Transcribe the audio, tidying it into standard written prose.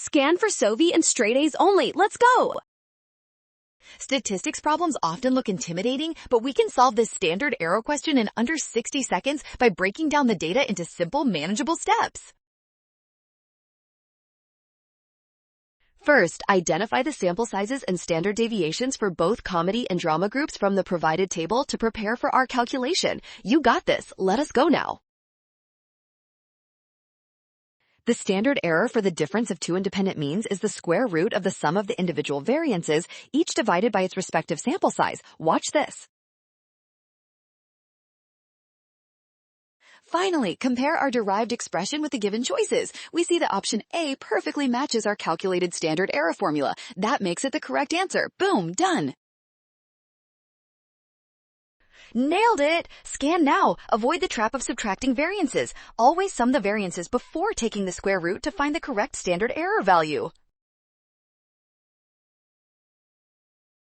Scan for SOV and straight A's only. Let's go! Statistics problems often look intimidating, but we can solve this standard error question in under 60 seconds by breaking down the data into simple, manageable steps. First, identify the sample sizes and standard deviations for both comedy and drama groups from the provided table to prepare for our calculation. You got this. Let us go now. The standard error for the difference of two independent means is the square root of the sum of the individual variances, each divided by its respective sample size. Watch this. Finally, compare our derived expression with the given choices. We see that option A perfectly matches our calculated standard error formula. That makes it the correct answer. Boom, done. Nailed it! Scan now. Avoid the trap of subtracting variances. Always sum the variances before taking the square root to find the correct standard error value.